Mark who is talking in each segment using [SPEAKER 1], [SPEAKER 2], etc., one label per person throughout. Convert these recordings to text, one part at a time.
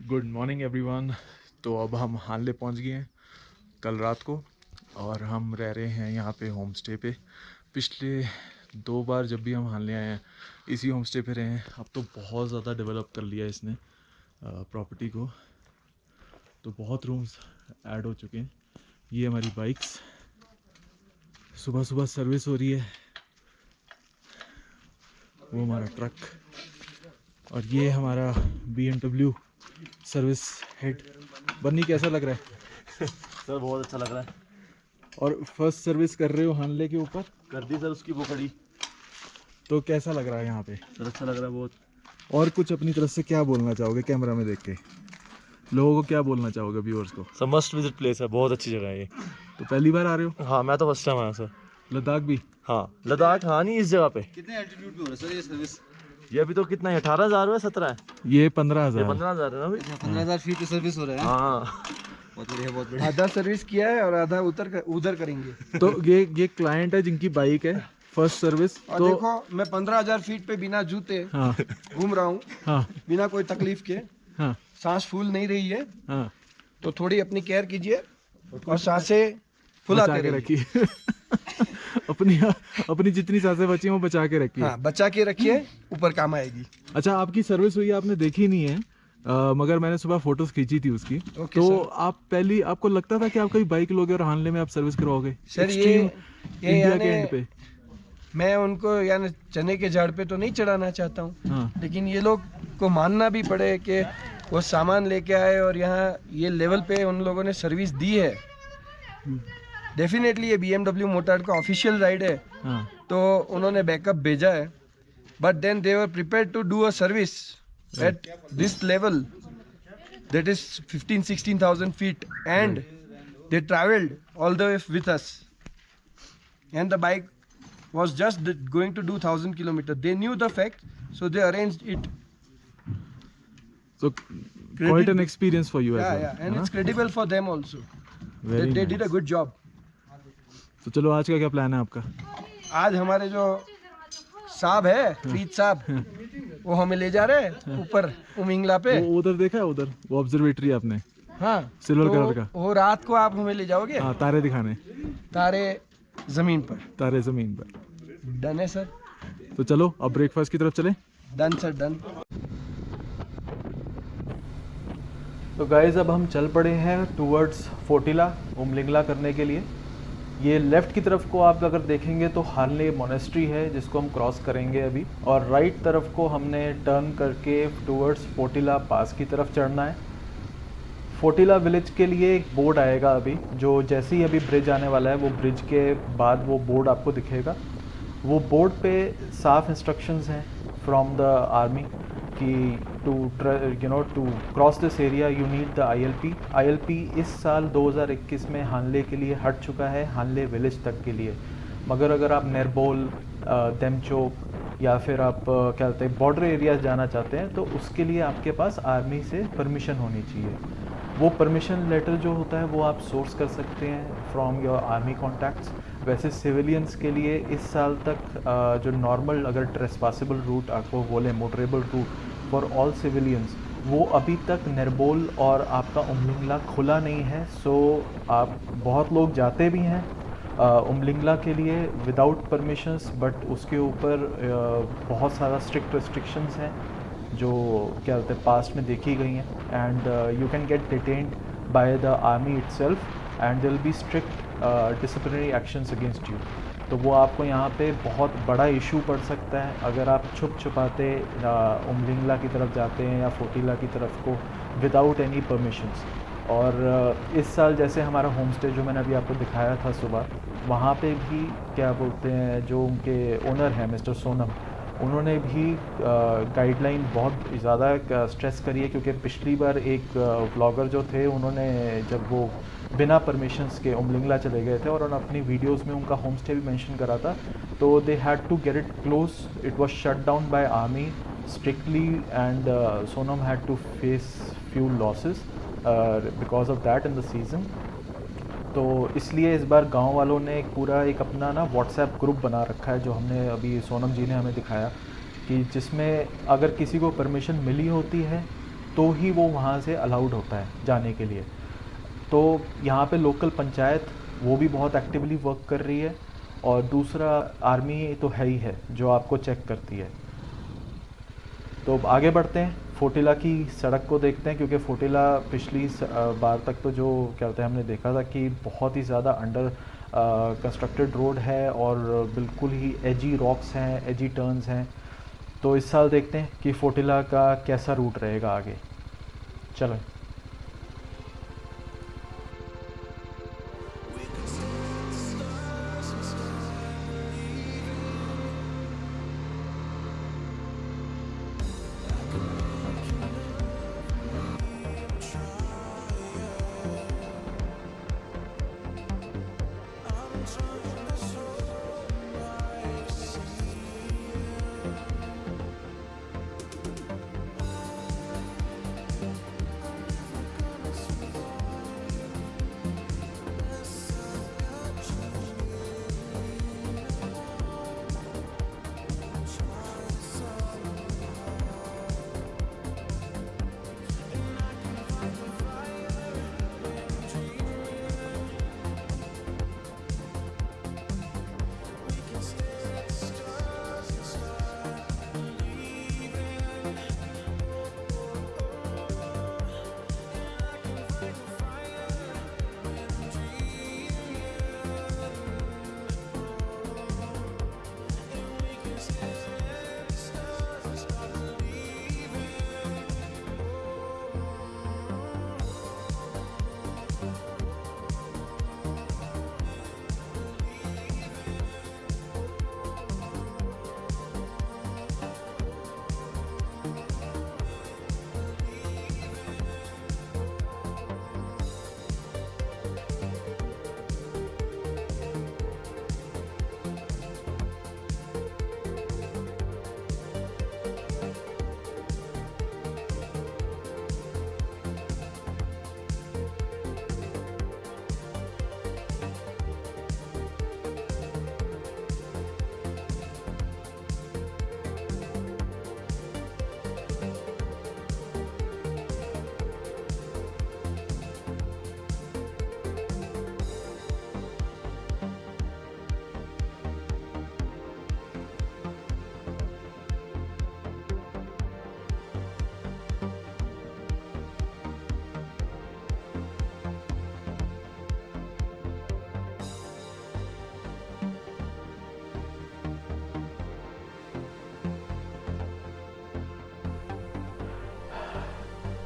[SPEAKER 1] Good morning everyone. तो अब हम हानले पहुंच गए हैं कल रात को और हम रह रहे हैं यहाँ पे होम स्टे पे। पिछले 2 बार जब भी हम हानले आए हैं इसी होम स्टे पे रहे हैं। अब तो बहुत ज़्यादा डेवलप कर लिया इसने प्रॉपर्टी को, तो बहुत रूम्स ऐड हो चुके हैं। ये हमारी बाइक्स सुबह सुबह सर्विस हो रही है, वो हमारा ट्रक, और ये हमारा BMW सर्विस हेड। बन्नी कैसा लग रहा है?
[SPEAKER 2] सर बहुत अच्छा लग रहा है।
[SPEAKER 1] और फर्स्ट सर्विस कर रहे हो हानले के ऊपर?
[SPEAKER 2] कर दी सर उसकी बुकड़ी।
[SPEAKER 1] तो कैसा लग रहा है यहाँ पे?
[SPEAKER 2] सर अच्छा लग रहा है बहुत।
[SPEAKER 1] और कुछ अपनी तरफ से क्या बोलना चाहोगे कैमरा में देख के? लोगों को क्या बोलना चाहोगे, व्यूअर्स को?
[SPEAKER 2] सर मस्ट विजिट प्लेस है, बहुत अच्छी जगह है ये।
[SPEAKER 1] तो पहली बार आ रहे हो?
[SPEAKER 2] हाँ मैं तो फर्स्ट टाइम आया सर।
[SPEAKER 1] लद्दाख भी?
[SPEAKER 2] हाँ लद्दाख, हाँ नहीं इस जगह पे।
[SPEAKER 3] कितने एल्टीट्यूड पे हो रहा है सर ये सर्विस?
[SPEAKER 2] ये अभी तो कितना है, 18,000 है 17 है?
[SPEAKER 1] ये 15,000।
[SPEAKER 2] 15,000 है ना भाई।
[SPEAKER 3] 15,000 फीट पे सर्विस हो रहा है।
[SPEAKER 2] हाँ
[SPEAKER 3] बहुत बढ़िया बहुत बढ़िया।
[SPEAKER 4] आधा सर्विस किया है और आधा उधर करेंगे।
[SPEAKER 1] तो ये क्लाइंट है जिनकी बाइक है फर्स्ट सर्विस।
[SPEAKER 4] और
[SPEAKER 1] तो
[SPEAKER 4] देखो मैं 15,000 फीट पे बिना जूते
[SPEAKER 1] हाँ
[SPEAKER 4] घूम रहा हूँ,
[SPEAKER 1] हाँ
[SPEAKER 4] बिना कोई तकलीफ के।
[SPEAKER 1] हाँ
[SPEAKER 4] सांस फूल नहीं रही है,
[SPEAKER 1] हाँ,
[SPEAKER 4] तो थोड़ी अपनी केयर कीजिए और सांसें फुलाते
[SPEAKER 1] बचा के
[SPEAKER 4] रहिए।
[SPEAKER 1] रखिए। अपनी जितनी सांसें बची हैं वो बचा के रखिए।
[SPEAKER 4] हाँ बचा के रखिए, ऊपर काम आएगी।
[SPEAKER 1] अच्छा, आपकी सर्विस हुई है, आपने देखी नहीं है मगर मैंने सुबह फोटोज खींची थी उसकी।
[SPEAKER 4] ओके
[SPEAKER 1] तो
[SPEAKER 4] सर।
[SPEAKER 1] आप पहली आपको लगता था कि आप कहीं बाइक लोगे और हानले में आप सर्विस करवाओगे?
[SPEAKER 4] सर ये
[SPEAKER 1] इंडिया के
[SPEAKER 4] यानी
[SPEAKER 1] एंड पे।
[SPEAKER 4] मैं उनको यानी चने के झाड़ पे तो नहीं चढ़ाना चाहता हूँ,
[SPEAKER 1] हाँ
[SPEAKER 4] लेकिन ये लोग को मानना भी पड़े कि वो सामान लेके आए और यहाँ ये लेवल पे उन लोगों ने सर्विस दी है। डेफिनेटली ये BMW मोटर्ड का ऑफिशियल राइड है,
[SPEAKER 1] हाँ
[SPEAKER 4] तो उन्होंने बैकअप भेजा है, but then they were prepared to do a service at this level that is 15,000-16,000 feet and they travelled all the way with us and the bike was just going to do 1,000 kilometers. They knew the fact, so they arranged it.
[SPEAKER 1] so quite an experience for you as well.
[SPEAKER 4] Yeah, and it's credible for them also.
[SPEAKER 1] Very
[SPEAKER 4] They did a
[SPEAKER 1] nice.
[SPEAKER 4] good job.
[SPEAKER 1] तो चलो आज का क्या plan है आपका?
[SPEAKER 4] आज हमारे जो साहब है प्रीत साहब, वो हमें ले जा रहे हैं ऊपर उमिंगला पे।
[SPEAKER 1] वो उधर देखा है, उधर वो ऑब्जर्वेटरी आपने?
[SPEAKER 4] हाँ
[SPEAKER 1] सिल्वर
[SPEAKER 4] तो
[SPEAKER 1] कलर का।
[SPEAKER 4] वो रात को आप हमें ले जाओगे
[SPEAKER 1] हाँ, तारे दिखाने।
[SPEAKER 4] तारे जमीन पर।
[SPEAKER 1] तारे जमीन पर।
[SPEAKER 4] डन है सर।
[SPEAKER 1] तो चलो अब ब्रेकफास्ट की तरफ चलें।
[SPEAKER 4] Done sir done.
[SPEAKER 1] तो गाइज अब हम चल पड़े हैं टूवर्ड्स फोटिला उमलिंगला करने के लिए। ये लेफ़्ट की तरफ को आप अगर देखेंगे तो हानले मोनेस्ट्री है जिसको हम क्रॉस करेंगे अभी, और राइट तरफ को हमने टर्न करके टूवर्ड्स फोटिला पास की तरफ चढ़ना है। फोटिला विलेज के लिए एक बोर्ड आएगा अभी, जो जैसे ही अभी ब्रिज आने वाला है वो ब्रिज के बाद वो बोर्ड आपको दिखेगा। वो बोर्ड पे साफ इंस्ट्रक्शंस हैं फ्रॉम द आर्मी कि to cross this area you need the ILP इस साल 2021 में हानले के लिए हट चुका है, हानले विलेज तक के लिए। मगर अगर आप नेरबोल, देमचोक या फिर आप क्या कहते हैं बॉर्डर एरियाज जाना चाहते हैं तो उसके लिए आपके पास आर्मी से परमिशन होनी चाहिए। वो परमिशन लेटर जो होता है वो आप सोर्स कर सकते हैं फ्रॉम योर आर्मी कॉन्टैक्ट्स। वैसे सिविलियंस के लिए इस साल तक जो नॉर्मल अगर ट्रेसपासेबल रूट आपको बोले, motorable route for all civilians, वो अभी तक नेरबोल और आपका उमलिंगला खुला नहीं है। सो आप बहुत लोग जाते भी हैं उमलिंगला के लिए विदाउट परमिशंस, बट उसके ऊपर बहुत सारा स्ट्रिक्ट रिस्ट्रिक्शंस हैं जो क्या बोलते हैं पास्ट में देखी गई हैं, and you can get detained by the army itself and there will be strict disciplinary actions against you. तो वो आपको यहाँ पे बहुत बड़ा इशू पड़ सकता है अगर आप छुप छुपाते उमलिंगला की तरफ जाते हैं या फोटिला की तरफ को विदाउट एनी परमिशंस। और इस साल जैसे हमारा होम स्टे जो मैंने अभी आपको दिखाया था सुबह, वहाँ पे भी क्या बोलते हैं जो उनके ओनर हैं मिस्टर सोनम, उन्होंने भी गाइडलाइन बहुत ज़्यादा स्ट्रेस करी है, क्योंकि पिछली बार एक ब्लॉगर जो थे उन्होंने जब वो बिना परमिशंस के उमलिंगला चले गए थे और उन्होंने अपनी वीडियोस में उनका होम स्टे भी मेंशन करा था, तो they had to get it close, it was shut down by army strictly and Sonam had to face few losses because of that in the season. तो इसलिए इस बार गांव वालों ने एक अपना ना व्हाट्सएप ग्रुप बना रखा है, जो हमने अभी सोनम जी ने हमें दिखाया, कि जिसमें अगर किसी को परमिशन मिली होती है तो ही वो वहाँ से अलाउड होता है जाने के लिए। तो यहाँ पे लोकल पंचायत वो भी बहुत एक्टिवली वर्क कर रही है, और दूसरा आर्मी तो है ही है जो आपको चेक करती है। तो अब आगे बढ़ते हैं, फोटिला की सड़क को देखते हैं, क्योंकि फोटिला पिछली बार तक तो जो क्या होता है हमने देखा था कि बहुत ही ज़्यादा अंडर कंस्ट्रक्टेड रोड है और बिल्कुल ही एजी रॉक्स हैं, एजी टर्न्स हैं। तो इस साल देखते हैं कि फोटिला का कैसा रूट रहेगा आगे। चलो।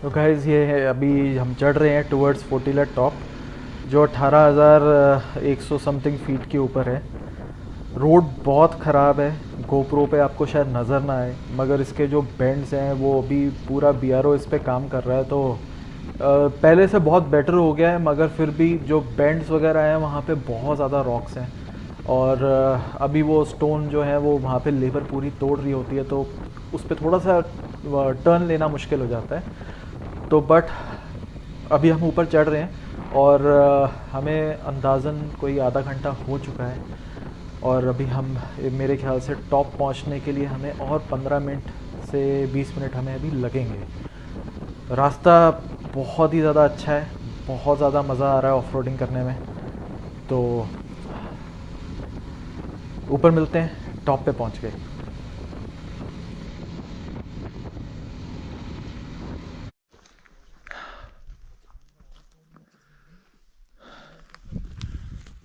[SPEAKER 1] तो गाइस ये है, अभी हम चढ़ रहे हैं टुवर्ड्स फोटिला टॉप, जो 18,100 समथिंग फीट के ऊपर है। रोड बहुत ख़राब है, गोप्रो पे आपको शायद नज़र ना आए, मगर इसके जो बेंड्स हैं वो अभी पूरा BRO इस पे काम कर रहा है। तो पहले से बहुत बेटर हो गया है, मगर फिर भी जो बेंड्स वगैरह हैं वहाँ पे बहुत ज़्यादा रॉक्स हैं, और अभी वो स्टोन जो है वो वहाँ पे लेबर पूरी तोड़ रही होती है, तो उस पर थोड़ा सा टर्न लेना मुश्किल हो जाता है। तो बट अभी हम ऊपर चढ़ रहे हैं और हमें अंदाज़न कोई आधा घंटा हो चुका है, और अभी हम मेरे ख्याल से टॉप पहुंचने के लिए हमें और 15 मिनट से 20 मिनट हमें अभी लगेंगे। रास्ता बहुत ही ज़्यादा अच्छा है, बहुत ज़्यादा मज़ा आ रहा है ऑफ रोडिंग करने में। तो ऊपर मिलते हैं, टॉप पे पहुंच गए।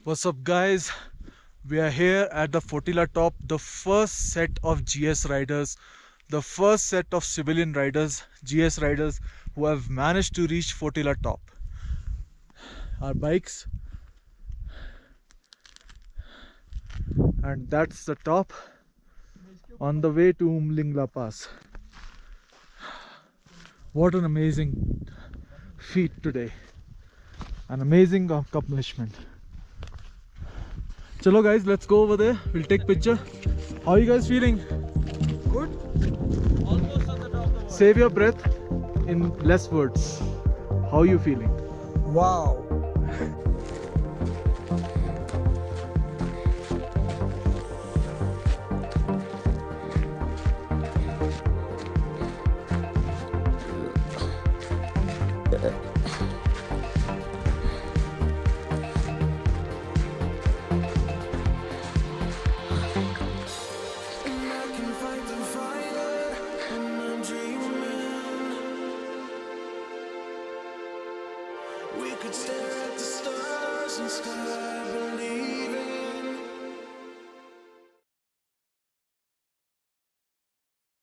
[SPEAKER 1] What's up guys, we are here at the Fotilah top, the first set of GS riders, the first set of civilian riders, GS riders who have managed to reach Fotilah top. Our bikes, and that's the top on the way to Umlingla Pass. What an amazing feat today, an amazing accomplishment. Chalo guys, let's go over there, we'll take picture. How are you guys feeling? Good? Almost on the top. Save your breath in less words. How are you feeling?
[SPEAKER 4] Wow.
[SPEAKER 5] We could stare at the stars and stars.